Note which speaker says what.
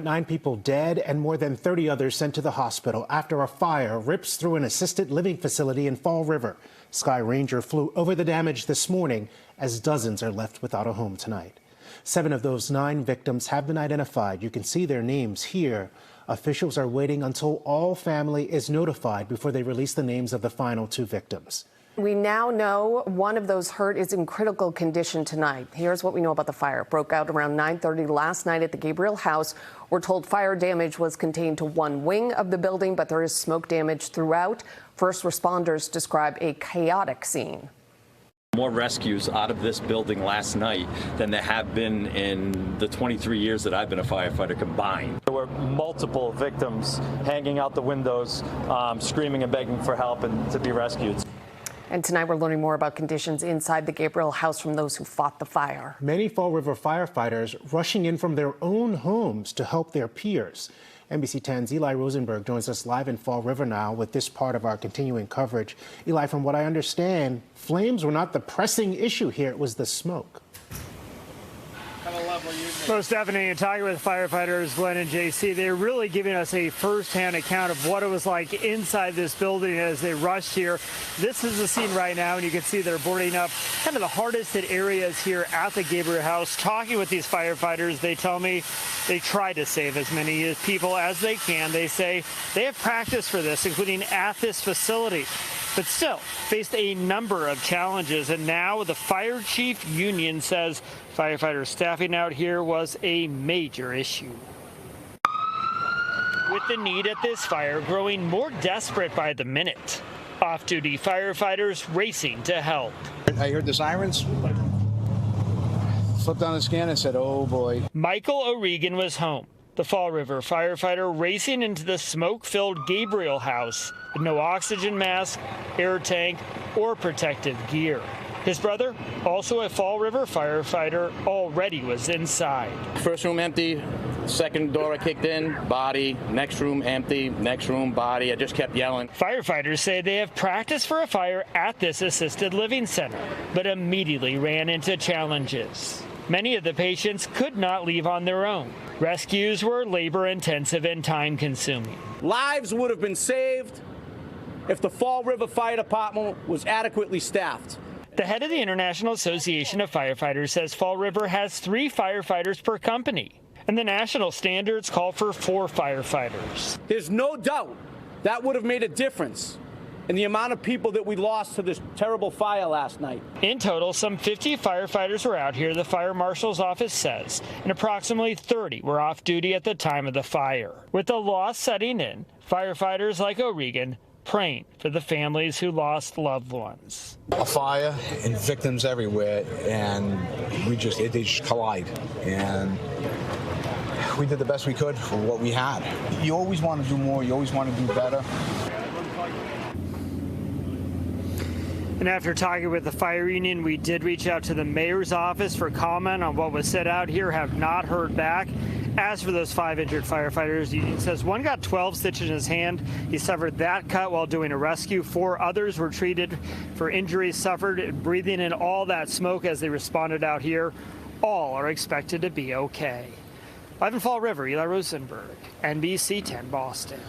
Speaker 1: 9 people dead and more than 30 others sent to the hospital after a fire rips through an assisted living facility in Fall River. Sky Ranger flew over the damage this morning as dozens are left without a home tonight. 7 of those 9 victims have been identified. You can see their names here. Officials are waiting until all family is notified before they release the names of the final 2 victims.
Speaker 2: We now know one of those hurt is in critical condition tonight. Here's what we know about the fire. It broke out around 9:30 last night at the Gabriel House. We're told fire damage was contained to one wing of the building, but there is smoke damage throughout. First responders describe a chaotic scene.
Speaker 3: More rescues out of this building last night than there have been in the 23 years that I've been a firefighter combined.
Speaker 4: There were multiple victims hanging out the windows, screaming and begging for help and to be rescued.
Speaker 2: And tonight we're learning more about conditions inside the Gabriel House from those who fought the fire.
Speaker 1: Many Fall River firefighters rushing in from their own homes to help their peers. NBC 10's Eli Rosenberg joins us live in Fall River now with this part of our continuing coverage. Eli, from what I understand, flames were not the pressing issue here, it was the smoke.
Speaker 5: Most definitely, and talking with firefighters Glenn and JC, they're really giving us a first-hand account of what it was like inside this building as they rushed here. This is the scene right now, and you can see they're boarding up kind of the hardest hit areas here at the Gabriel House. Talking with these firefighters, they tell me they try to save as many people as they can. They say they have practice for this, including at this facility, but still faced a number of challenges. And now the fire chief union says firefighter staffing out here was a major issue. With the need at this fire growing more desperate by the minute, off-duty firefighters racing to help.
Speaker 6: I heard the sirens, flipped on the scan and said, oh boy.
Speaker 5: Michael O'Regan was home. The Fall River firefighter racing into the smoke-filled Gabriel House with no oxygen mask, air tank, or protective gear. His brother, also a Fall River firefighter, already was inside.
Speaker 7: First room empty, second door I kicked in, body, next room empty, next room body. I just kept yelling.
Speaker 5: Firefighters say they have practiced for a fire at this assisted living center, but immediately ran into challenges. Many of the patients could not leave on their own. Rescues were labor-intensive and time-consuming.
Speaker 8: Lives would have been saved if the Fall River Fire Department was adequately staffed.
Speaker 5: The head of the International Association of Firefighters says Fall River has 3 firefighters per company, and the national standards call for 4 firefighters.
Speaker 8: There's no doubt that would have made a difference in the amount of people that we lost to this terrible fire last night.
Speaker 5: In total, some 50 firefighters were out here, the fire marshal's office says, and approximately 30 were off duty at the time of the fire. With the loss setting in, firefighters like O'Regan praying for the families who lost loved ones.
Speaker 6: A fire and victims everywhere, and they just collide. And we did the best we could for what we had. You always want to do more, you always want to do better.
Speaker 5: And after talking with the fire union, we did reach out to the mayor's office for comment on what was said out here, have not heard back. As for those 5 injured firefighters, the union says one got 12 stitches in his hand. He suffered that cut while doing a rescue. 4 others were treated for injuries suffered breathing in all that smoke as they responded out here. All are expected to be okay. Live in Fall River, Eli Rosenberg, NBC 10 Boston.